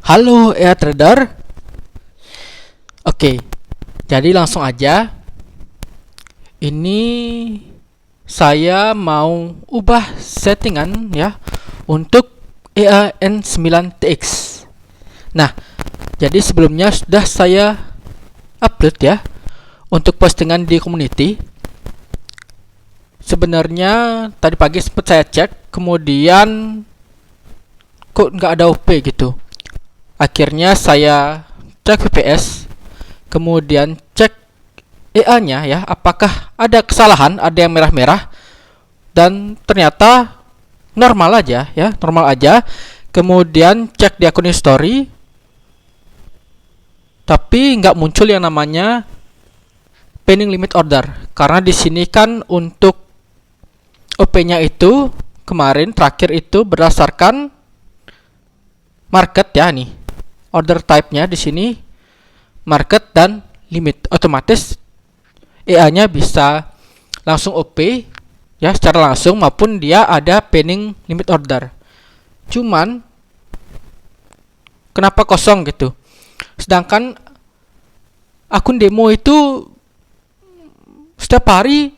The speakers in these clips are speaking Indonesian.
Halo trader. Oke, jadi langsung aja. Ini saya mau ubah settingan ya untuk EAN9TX. Nah, jadi sebelumnya sudah saya upload ya untuk postingan di community. Sebenarnya tadi pagi sempat saya cek, kemudian kok nggak ada OP gitu. Akhirnya saya cek VPS, kemudian cek EA-nya ya, apakah ada kesalahan, ada yang merah-merah, dan ternyata normal aja ya, normal aja. Kemudian cek di akun history, tapi nggak muncul yang namanya pending limit order, karena di sini kan untuk OP-nya itu kemarin terakhir itu berdasarkan market ya, nih order type-nya di sini market dan limit, otomatis EA-nya bisa langsung OP ya secara langsung, maupun dia ada pending limit order. Cuman kenapa kosong gitu, sedangkan akun demo itu setiap hari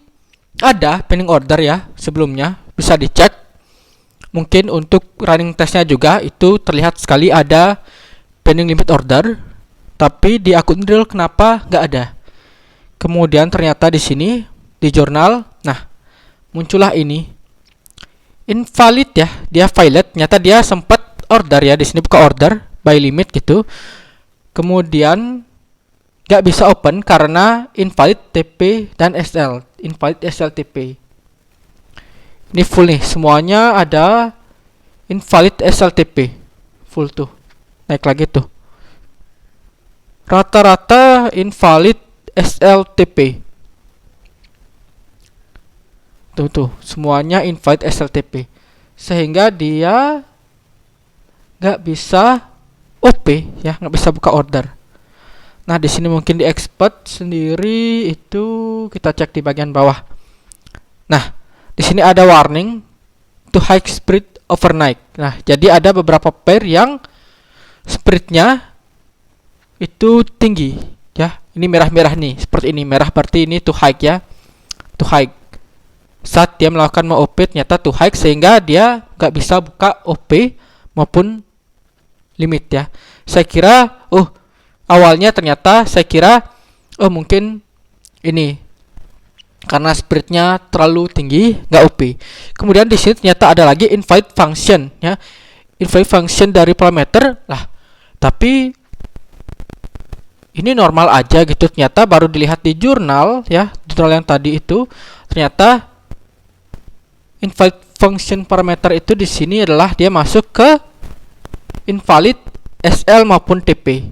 ada pending order ya, sebelumnya bisa dicek. Mungkin untuk running testnya juga itu terlihat sekali ada pending limit order, tapi di akun real kenapa nggak ada. Kemudian ternyata di sini di jurnal, nah muncullah ini invalid ya, dia valid, ternyata dia sempat order ya, di sini buka order by limit gitu. Kemudian nggak bisa open karena invalid TP dan SL, invalid SL TP. Ini full nih, semuanya ada invalid SLTP full tuh, naik lagi tuh, rata-rata invalid SLTP tuh semuanya invalid SLTP, sehingga dia nggak bisa OP ya, nggak bisa buka order. Nah di sini mungkin di expert sendiri itu kita cek di bagian bawah. Nah di sini ada warning to high spread overnight. Nah, jadi ada beberapa pair yang spreadnya itu tinggi ya. Ini merah-merah nih, seperti ini merah, berarti ini too high ya, too high. Saat dia melakukan mau OP ternyata too high, sehingga dia nggak bisa buka OP maupun limit ya. Saya kira, awalnya ternyata saya kira, mungkin ini karena spreadnya terlalu tinggi nggak OP. Kemudian di sini ternyata ada lagi invalid function ya, invalid function dari parameter lah, tapi ini normal aja gitu. Ternyata baru dilihat di jurnal ya, jurnal yang tadi itu ternyata invalid function parameter itu di sini adalah dia masuk ke invalid SL maupun TP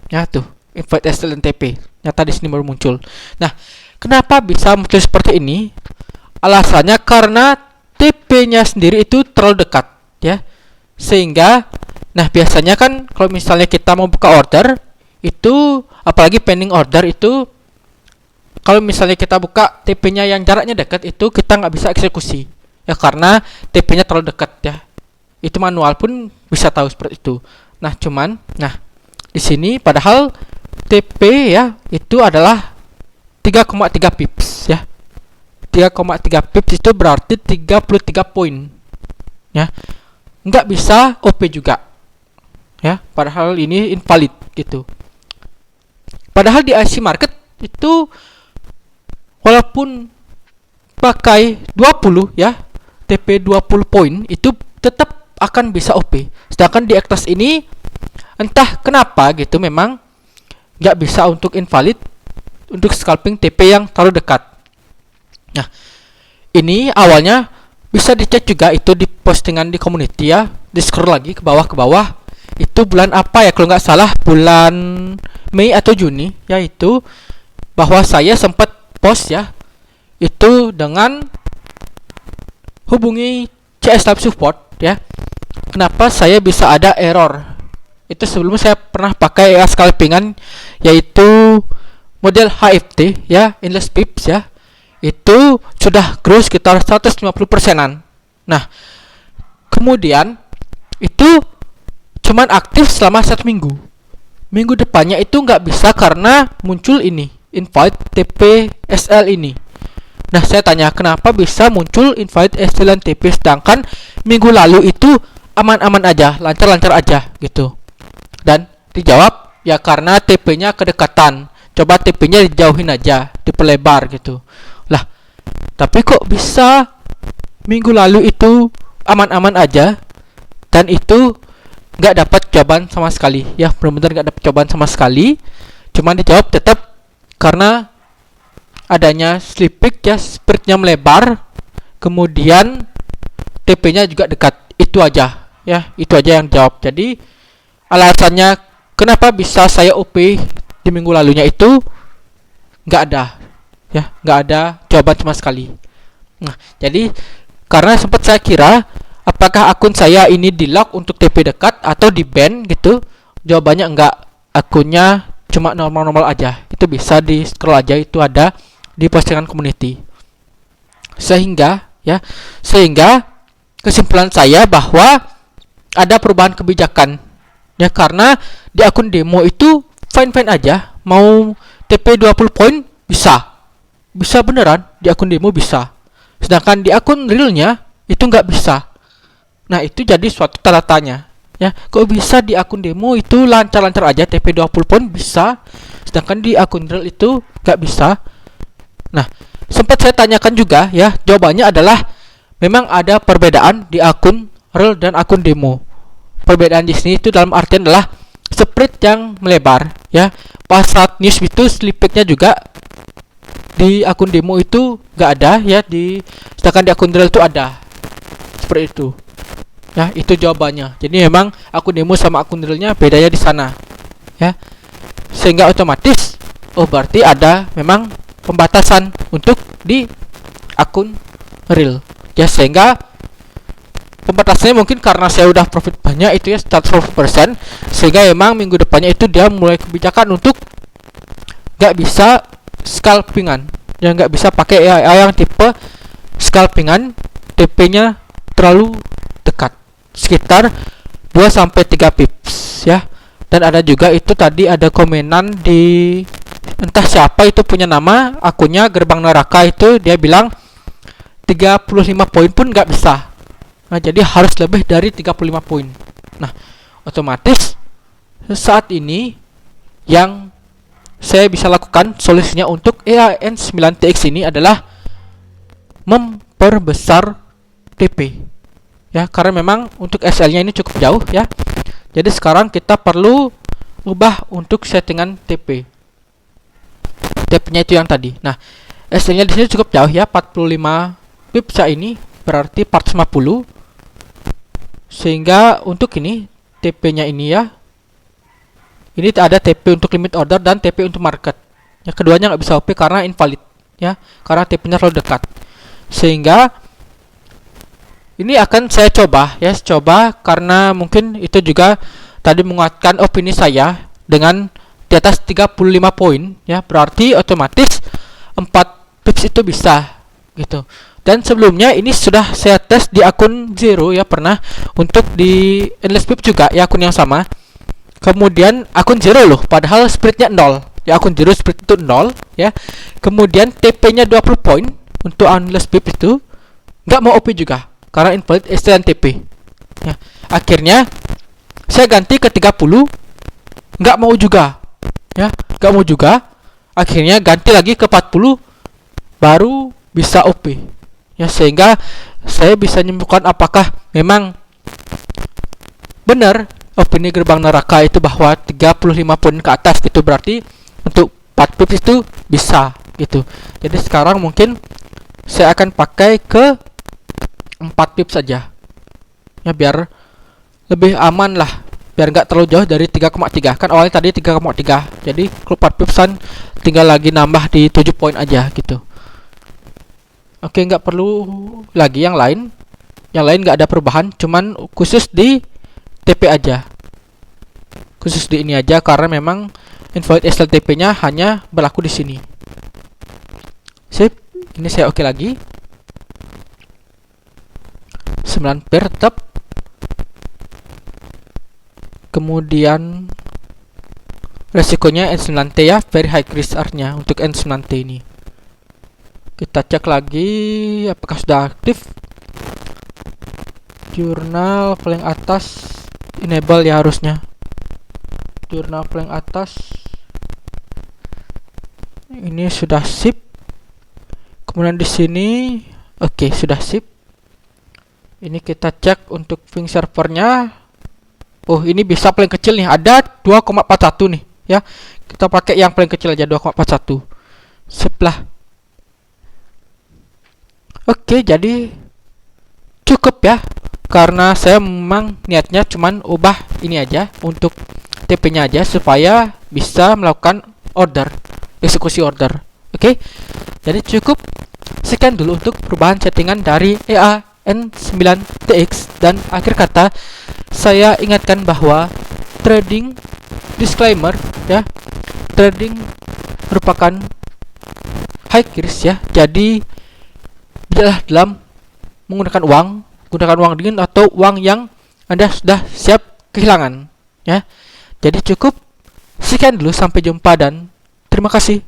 ya, tuh invalid SL dan TP ternyata di sini baru muncul. Nah, kenapa bisa muncul seperti ini? Alasannya karena TP-nya sendiri itu terlalu dekat ya. Sehingga biasanya kan kalau misalnya kita mau buka order itu, apalagi pending order itu, kalau misalnya kita buka TP-nya yang jaraknya dekat itu kita nggak bisa eksekusi ya, karena TP-nya terlalu dekat ya. Itu manual pun bisa tahu seperti itu. Nah, cuman di sini padahal TP ya itu adalah 3,3 pips ya. 3,3 pips itu berarti 33 poin ya. Nggak bisa OP juga ya, padahal ini invalid gitu. Padahal di IC market itu walaupun pakai 20 ya, TP 20 poin itu tetap akan bisa OP. Sedangkan di Ektas ini entah kenapa gitu memang nggak bisa untuk invalid, untuk scalping TP yang terlalu dekat. Nah, ini awalnya bisa dicek juga itu di postingan di community ya. Di scroll lagi ke bawah. Itu bulan apa ya, kalau nggak salah bulan Mei atau Juni, yaitu bahwa saya sempat post ya, itu dengan hubungi CS Lab Support ya. Kenapa saya bisa ada error? Itu sebelumnya saya pernah pakai scalpingan, yaitu model HFT ya, endless pips ya, itu sudah grow sekitar 150%-an. Nah, kemudian itu cuman aktif selama 1 minggu. Minggu depannya itu nggak bisa karena muncul ini, invite TP-SL ini. Nah, saya tanya kenapa bisa muncul invite SL dan TP sedangkan minggu lalu itu aman-aman aja, lancar-lancar aja gitu. Dan dijawab, ya karena TP-nya kedekatan. Coba TP-nya dijauhin aja, diperlebar gitu. Lah, tapi kok bisa minggu lalu itu aman-aman aja dan itu nggak dapat jawaban sama sekali? Ya, benar-benar nggak dapat jawaban sama sekali. Cuman dijawab tetap karena adanya slip peak, ya, spreadnya melebar, kemudian TP-nya juga dekat. Itu aja, ya, itu aja yang jawab. Jadi alasannya kenapa bisa saya OP di minggu lalunya itu nggak ada, ya, nggak ada jawaban sama sekali. Nah, jadi karena sempat saya kira apakah akun saya ini di lock untuk TP dekat atau di ban gitu, jawabannya enggak, akunnya cuma normal-normal aja. Itu bisa di scroll aja, itu ada di postingan community. Sehingga kesimpulan saya bahwa ada perubahan kebijakan, ya, karena di akun demo itu fine-fine aja, mau TP 20 poin bisa beneran di akun demo bisa, sedangkan di akun realnya itu nggak bisa. Nah, itu jadi suatu tanda tanya, ya, kok bisa di akun demo itu lancar-lancar aja TP 20 poin bisa, sedangkan di akun real itu nggak bisa. Nah, sempat saya tanyakan juga, ya, jawabannya adalah memang ada perbedaan di akun real dan akun demo. Perbedaan di sini itu dalam artian adalah spread yang melebar, ya. Pas saat news itu slipbacknya juga di akun demo itu nggak ada, ya, sedangkan di akun real itu ada seperti itu. Ya, itu jawabannya. Jadi memang akun demo sama akun realnya bedanya di sana, ya. Sehingga otomatis, oh, berarti ada memang pembatasan untuk di akun real, ya, sehingga pembatasannya mungkin karena saya udah profit banyak itu, ya, 100%, sehingga memang minggu depannya itu dia mulai kebijakan untuk nggak bisa scalpingan, ya, nggak bisa pakai AI yang tipe scalpingan, TP-nya terlalu dekat, sekitar 2-3 pips, ya. Dan ada juga itu tadi ada komenan di entah siapa itu punya nama akunnya Gerbang Neraka, itu dia bilang 35 poin pun nggak bisa. Nah, jadi harus lebih dari 35 poin. Nah, otomatis saat ini yang saya bisa lakukan solusinya untuk EAN9TX ini adalah memperbesar TP, ya, karena memang untuk SL-nya ini cukup jauh, ya. Jadi sekarang kita perlu ubah untuk settingan TP. TP-nya itu yang tadi. Nah, SL-nya di sini cukup jauh, ya, 45 pips ini berarti 450. Sehingga untuk ini TP-nya ini, ya, ini ada TP untuk limit order dan TP untuk market. Ya, keduanya nggak bisa OP karena invalid, ya, karena TP-nya terlalu dekat. Sehingga ini akan saya coba, ya, karena mungkin itu juga tadi menguatkan opini saya dengan di atas 35 poin, ya, berarti otomatis 4 pips itu bisa gitu. Dan sebelumnya ini sudah saya tes di akun Zero, ya, pernah untuk di Endless Pip juga, ya, akun yang sama. Kemudian akun Zero loh, padahal spreadnya 0, ya, akun Zero spread itu 0, ya. Kemudian TP-nya 20 poin untuk Endless Pip itu nggak mau OP juga karena invalid STN TP, ya. Akhirnya saya ganti ke 30, nggak mau juga, ya, nggak mau juga. Akhirnya ganti lagi ke 40, baru bisa OP, ya, sehingga saya bisa menyimpulkan apakah memang benar opini Gerbang Neraka itu bahwa 35 poin ke atas itu berarti untuk 4 pips itu bisa gitu. Jadi sekarang mungkin saya akan pakai ke 4 pips saja, ya, biar lebih aman lah, biar nggak terlalu jauh dari 3,3. Kan awalnya tadi 3,3, jadi kalau 4 pipsan tinggal lagi nambah di 7 poin aja gitu. Oke, nggak perlu lagi yang lain nggak ada perubahan, cuman khusus di TP aja, khusus di ini aja, karena memang invalid SLTP nya hanya berlaku di sini. Sip, ini saya oke lagi. 9 pair tetap. Kemudian resikonya N9T ya, very high risk R-nya untuk N9T ini. Kita cek lagi apakah sudah aktif. Jurnal paling atas enable ya harusnya. Jurnal paling atas ini sudah sip. Kemudian di sini oke, sudah sip. Ini kita cek untuk ping servernya. Oh, ini bisa paling kecil nih, ada 2,41 nih ya. Kita pakai yang paling kecil aja, 2,41. Sip lah. Oke, jadi cukup ya. Karena saya memang niatnya cuman ubah ini aja untuk TP-nya aja supaya bisa melakukan order, eksekusi order. Oke. Jadi cukup sekian dulu untuk perubahan settingan dari EA N9TX. Dan akhir kata, saya ingatkan bahwa trading disclaimer ya, trading merupakan high risk ya. Jadi biarlah dalam menggunakan uang dingin atau uang yang Anda sudah siap kehilangan ya. Jadi cukup sekian dulu, sampai jumpa dan terima kasih.